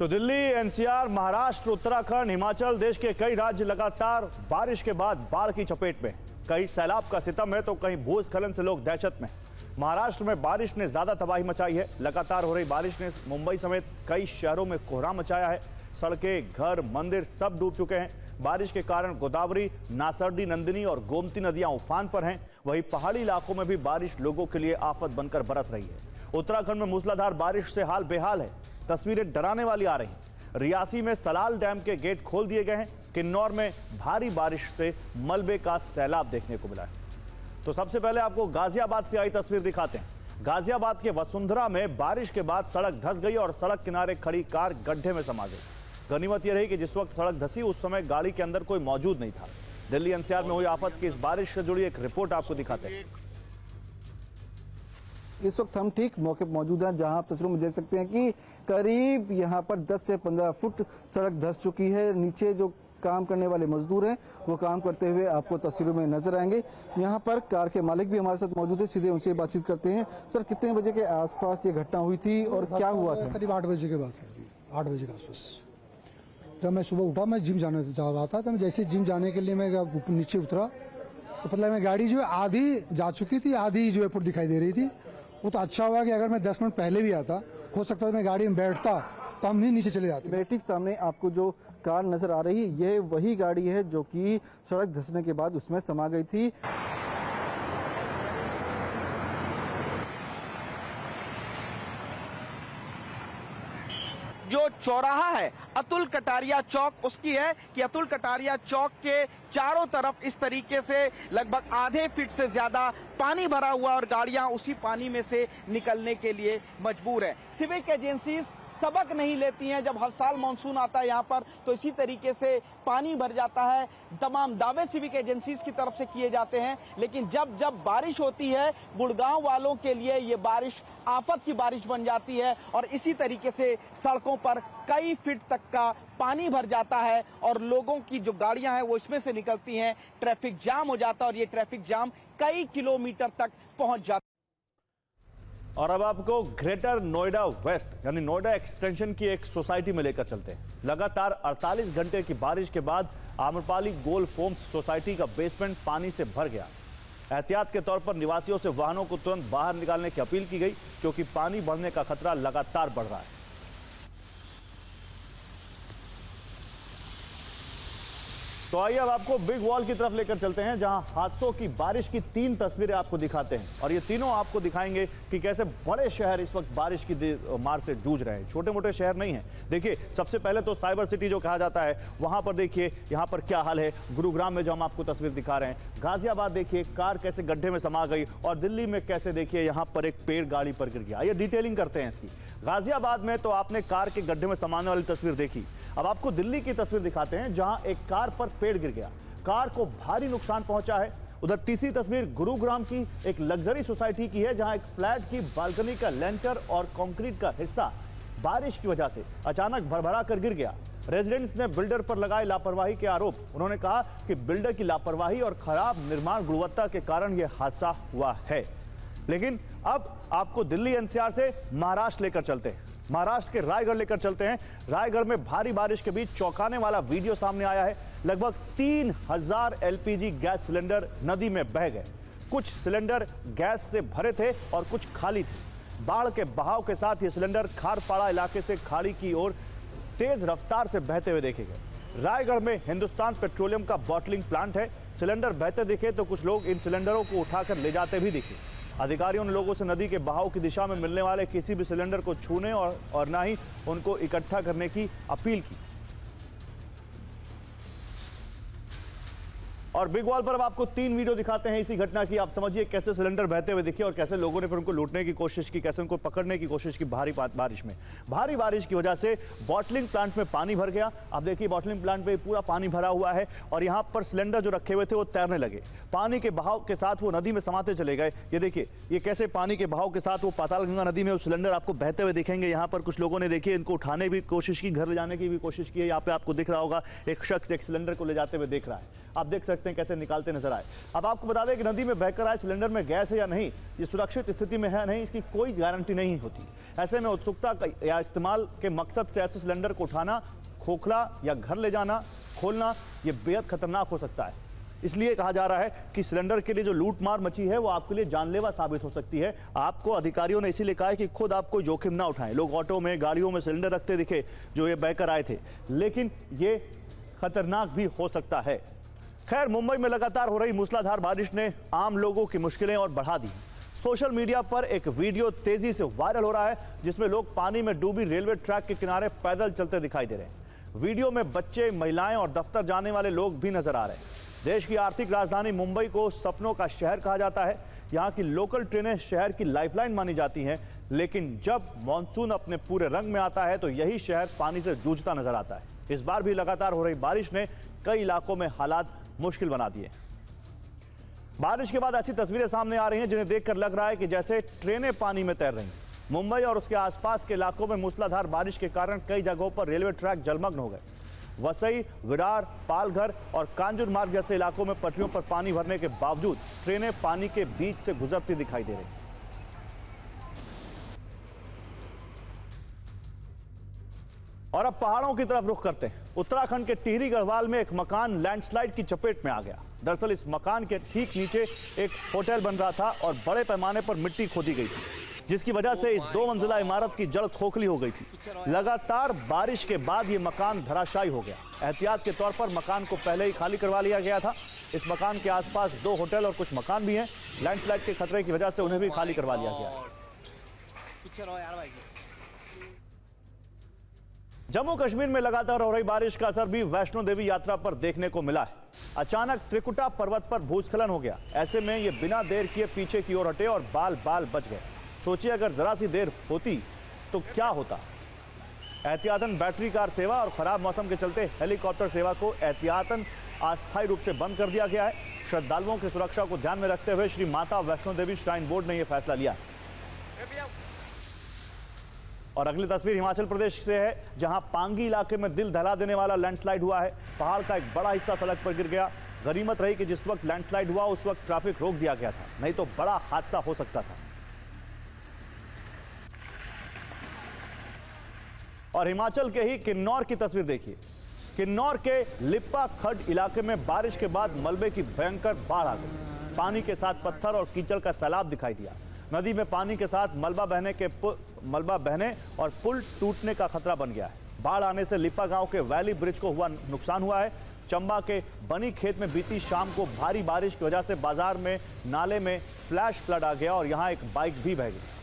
तो दिल्ली, एनसीआर, महाराष्ट्र, उत्तराखंड, हिमाचल, देश के कई राज्य लगातार बारिश के बाद बाढ़ की चपेट में। कहीं सैलाब का सितम है तो कहीं भूस्खलन से लोग दहशत में। महाराष्ट्र में बारिश ने ज्यादा तबाही मचाई है। लगातार हो रही बारिश ने मुंबई समेत कई शहरों में कोहराम मचाया है। सड़कें, घर, मंदिर सब डूब चुके हैं। बारिश के कारण गोदावरी, नासर्डी, नंदिनी और गोमती नदियां उफान पर हैं। वहीं पहाड़ी इलाकों में भी बारिश लोगों के लिए आफत बनकर बरस रही है। उत्तराखंड में मूसलाधार बारिश से हाल बेहाल है। तस्वीरें डराने वाली आ रही। रियासी में सलाल डैम के गेट खोल दिए गए हैं। किन्नौर में भारी बारिश से मलबे का सैलाब देखने को मिला है। तो सबसे पहले आपको गाजियाबाद से आई तस्वीर दिखाते हैं। गाजियाबाद के वसुंधरा में बारिश के बाद सड़क धंस गई और सड़क किनारे खड़ी कार गड्ढे में समा गई। गनीमत यह रही कि जिस वक्त सड़क धंसी उस समय गाड़ी के अंदर कोई मौजूद नहीं था। दिल्ली एनसीआर में हुई आफत की इस बारिश से जुड़ी एक रिपोर्ट आपको दिखाते हैं। इस वक्त हम ठीक मौके पर मौजूद हैं, जहां आप तस्वीरों में देख सकते हैं कि करीब यहां पर 10 से 15 फुट सड़क धंस चुकी है। नीचे जो काम करने वाले मजदूर हैं वो काम करते हुए आपको तस्वीरों में नजर आएंगे। यहाँ पर कार के मालिक भी हमारे साथ मौजूद है, सीधे उनसे बातचीत करते हैं। सर, कितने बजे के आसपास ये घटना हुई थी और क्या हुआ था? करीब 8 बजे के बाद सर जी, 8 बजे के आसपास। जब मैं सुबह उठा, मैं जिम जाने जा रहा था, तो मैं जैसे जिम जाने के लिए मैं नीचे उतरा तो मतलब मैं गाड़ी जो है आधी जा चुकी थी, आधी जो है फुट दिखाई दे रही थी। वो तो अच्छा हुआ कि अगर मैं 10 मिनट पहले भी आता, हो सकता था मैं गाड़ी में बैठता तो हम भी नीचे चले जाते। मेरे ठीक सामने आपको जो कार नजर आ रही है, ये वही गाड़ी है जो कि सड़क धंसने के बाद उसमें समा गई थी। जो चौराहा है अतुल कटारिया चौक, उसकी है कि अतुल कटारिया चौक के चारों तरफ इस तरीके से लगभग आधे फीट से ज्यादा पानी भरा हुआ और गाड़ियां उसी पानी में से निकलने के लिए मजबूर है। सिविक एजेंसीज सबक नहीं लेती हैं। जब हर साल मानसून आता है यहाँ पर तो इसी तरीके से पानी भर जाता है। तमाम दावे सिविक एजेंसीज की तरफ से किए जाते हैं, लेकिन जब जब बारिश होती है गुड़गांव वालों के लिए ये बारिश आफत की बारिश बन जाती है और इसी तरीके से सड़कों पर कई फीट तक का पानी भर जाता है और लोगों की जो गाड़ियां हैं वो इसमें से निकलती हैं। ट्रैफिक जाम हो जाता है और ये ट्रैफिक जाम कई किलोमीटर तक पहुंच जाता है। और अब आपको ग्रेटर नोएडा वेस्ट यानी नोएडा एक्सटेंशन की एक सोसाइटी में लेकर चलते हैं। लगातार 48 घंटे की बारिश के बाद आम्रपाली गोल्फ होम्स सोसाइटी का बेसमेंट पानी से भर गया। एहतियात के तौर पर निवासियों से वाहनों को तुरंत बाहर निकालने की अपील की गई, क्योंकि पानी बढ़ने का खतरा लगातार बढ़ रहा है। तो आइए अब आपको बिग वॉल की तरफ लेकर चलते हैं, जहां हादसों की बारिश की 3 तस्वीरें आपको दिखाते हैं और ये तीनों आपको दिखाएंगे कि कैसे बड़े शहर इस वक्त बारिश की मार से जूझ रहे हैं। छोटे मोटे शहर नहीं हैं। देखिए, सबसे पहले तो साइबर सिटी जो कहा जाता है वहां पर देखिए यहाँ पर क्या हाल है। गुरुग्राम में जो हम आपको तस्वीर दिखा रहे हैं, गाजियाबाद देखिए कार कैसे गड्ढे में समा गई, और दिल्ली में कैसे देखिए यहाँ पर एक पेड़ गाड़ी पर गिर गया। ये डिटेलिंग करते हैं इसकी। गाजियाबाद में तो आपने कार के गड्ढे में समाने वाली तस्वीर देखी। अब आपको दिल्ली की तस्वीर दिखाते हैं, जहां एक कार पर पेड़ गिर गया, कार को भारी नुकसान पहुंचा है। उधर तीसरी तस्वीर गुरुग्राम की एक लग्जरी सोसाइटी की है, जहां एक फ्लैट की बालकनी का लेंटर और कंक्रीट का हिस्सा बारिश की वजह से अचानक भरभरा कर गिर गया। रेजिडेंट्स ने बिल्डर पर लगाए लापरवाही के आरोप। उन्होंने कहा कि बिल्डर की लापरवाही और खराब निर्माण गुणवत्ता के कारण यह हादसा हुआ है। लेकिन अब आपको दिल्ली एनसीआर से महाराष्ट्र लेकर चलते हैं। महाराष्ट्र के रायगढ़ लेकर चलते हैं। रायगढ़ में भारी बारिश के बीच चौंकाने वाला वीडियो सामने आया है। लगभग 3000 एलपीजी गैस सिलेंडर नदी में बह गए। कुछ सिलेंडर गैस से भरे थे और कुछ खाली थे। बाढ़ के बहाव के साथ ये सिलेंडर खारपाड़ा इलाके से खाड़ी की ओर तेज रफ्तार से बहते हुए देखे गए। रायगढ़ में हिंदुस्तान पेट्रोलियम का बॉटलिंग प्लांट है। सिलेंडर बहते दिखे तो कुछ लोग इन सिलेंडरों को उठाकर ले जाते भी दिखे। अधिकारियों ने लोगों से नदी के बहाव की दिशा में मिलने वाले किसी भी सिलेंडर को छूने और ना ही उनको इकट्ठा करने की अपील की। और बिग वॉल पर अब आपको 3 वीडियो दिखाते हैं इसी घटना की। आप समझिए कैसे सिलेंडर बहते हुए दिखे और कैसे लोगों ने फिर उनको लूटने की कोशिश की, कैसे उनको पकड़ने की कोशिश की। भारी बारिश में, भारी बारिश की वजह से बॉटलिंग प्लांट में पानी भर गया। आप देखिए, बॉटलिंग प्लांट में पूरा पानी भरा हुआ है और यहाँ पर सिलेंडर जो रखे हुए थे वो तैरने लगे। पानी के बहाव के साथ वो नदी में समाते चले गए। ये देखिए, ये कैसे पानी के बहाव के साथ वो पातालगंगा नदी में वो सिलेंडर आपको बहते हुए दिखेंगे। यहाँ पर कुछ लोगों ने देखिए इनको उठाने की कोशिश की, घर ले जाने की भी कोशिश की है। यहाँ पे आपको दिख रहा होगा एक शख्स एक सिलेंडर को ले जाते हुए देख रहा है। आप देख सकते हैं हैं, कैसे निकालते नजर आए। अब आपको बता दें कि नदी में बहकर आए सिलेंडर में गैस है या नहीं, ये सुरक्षित स्थिति में है नहीं, इसकी कोई गारंटी नहीं होती। ऐसे में उत्सुकता या इस्तेमाल के मकसद से ऐसे सिलेंडर को उठाना, खोखला या घर ले जाना, खोलना, ये बेहद खतरनाक हो सकता है। इसलिए कहा जा रहा है कि सिलेंडर के लिए जो लूटमार मची है वो आपके लिए जानलेवा साबित हो सकती है। आपको अधिकारियों ने इसीलिए कहा है कि खुद आप कोई जोखिम ना उठाएं। लोग ऑटो में, गाड़ियों में सिलेंडर रखते दिखे जो ये बहकर आए थे, लेकिन ये खतरनाक भी हो सकता है। खैर, मुंबई में लगातार हो रही मूसलाधार बारिश ने आम लोगों की मुश्किलें और बढ़ा दी। सोशल मीडिया पर एक वीडियो तेजी से वायरल हो रहा है जिसमें लोग पानी में डूबी रेलवे ट्रैक के किनारे पैदल चलते दिखाई दे रहे हैं। वीडियो में बच्चे, महिलाएं और दफ्तर जाने वाले लोग भी नजर आ रहे हैं। देश की आर्थिक राजधानी मुंबई को सपनों का शहर कहा जाता है। यहाँ की लोकल ट्रेनें शहर की लाइफलाइन मानी जाती हैं, लेकिन जब मॉनसून अपने पूरे रंग में आता है तो यही शहर पानी से जूझता नजर आता है। इस बार भी लगातार हो रही बारिश ने कई इलाकों में हालात मुश्किल बना दिए। बारिश के बाद ऐसी तस्वीरें सामने आ रही हैं जिन्हें देखकर लग रहा है कि जैसे ट्रेनें पानी में तैर रही हैं। मुंबई और उसके आसपास के इलाकों में मूसलाधार बारिश के कारण कई जगहों पर रेलवे ट्रैक जलमग्न हो गए। वसई, विरार, पालघर और कांजूर मार्ग जैसे इलाकों में पटरियों पर पानी भरने के बावजूद ट्रेनें पानी के बीच से गुजरती दिखाई दे रही। और अब पहाड़ों की तरफ रुख करते हैं। उत्तराखंड के टिहरी गढ़वाल में एक मकान लैंडस्लाइड की चपेट में आ गया। दरअसल इस मकान के ठीक नीचे एक होटल बन रहा था और बड़े पैमाने पर मिट्टी खोदी गई थी, जिसकी वजह से इस 2 मंजिला इमारत की जड़ खोखली हो गई थी। लगातार बारिश के बाद ये मकान धराशायी हो गया। एहतियात के तौर पर मकान को पहले ही खाली करवा लिया गया था। इस मकान के आसपास 2 होटल और कुछ मकान भी हैं। लैंडस्लाइड के खतरे की वजह से उन्हें भी खाली करवा लिया गया। जम्मू कश्मीर में लगातार हो रही बारिश का असर भी वैष्णो देवी यात्रा पर देखने को मिला है। अचानक त्रिकुटा पर्वत पर भूस्खलन हो गया। ऐसे में ये बिना देर किए पीछे की ओर हटे और बाल बाल बच गए। सोचिए अगर जरा सी देर होती तो क्या होता। एहतियातन बैटरी कार सेवा और खराब मौसम के चलते हेलीकॉप्टर सेवा को एहतियातन अस्थायी रूप से बंद कर दिया गया है। श्रद्धालुओं की सुरक्षा को ध्यान में रखते हुए श्री माता वैष्णो देवी श्राइन बोर्ड ने यह फैसला लिया है। और अगली तस्वीर हिमाचल प्रदेश से है, जहां पांगी इलाके में दिल दहला देने वाला लैंडस्लाइड हुआ है। पहाड़ का एक बड़ा हिस्सा सड़क पर गिर गया। गनीमत रही कि जिस वक्त लैंडस्लाइड हुआ उस वक्त ट्रैफिक रोक दिया गया था, नहीं तो बड़ा हादसा हो सकता था। और हिमाचल के ही किन्नौर की तस्वीर देखिए। किन्नौर के लिप्पा खड्ड इलाके में बारिश के बाद मलबे की भयंकर बाढ़ आ गई। पानी के साथ पत्थर और कीचड़ का सैलाब दिखाई दिया। नदी में पानी के साथ मलबा बहने और पुल टूटने का खतरा बन गया है। बाढ़ आने से लिप्पा गांव के वैली ब्रिज को नुकसान हुआ है। चंबा के बनी खेत में बीती शाम को भारी बारिश की वजह से बाजार में नाले में फ्लैश फ्लड आ गया और यहां एक बाइक भी बह गई।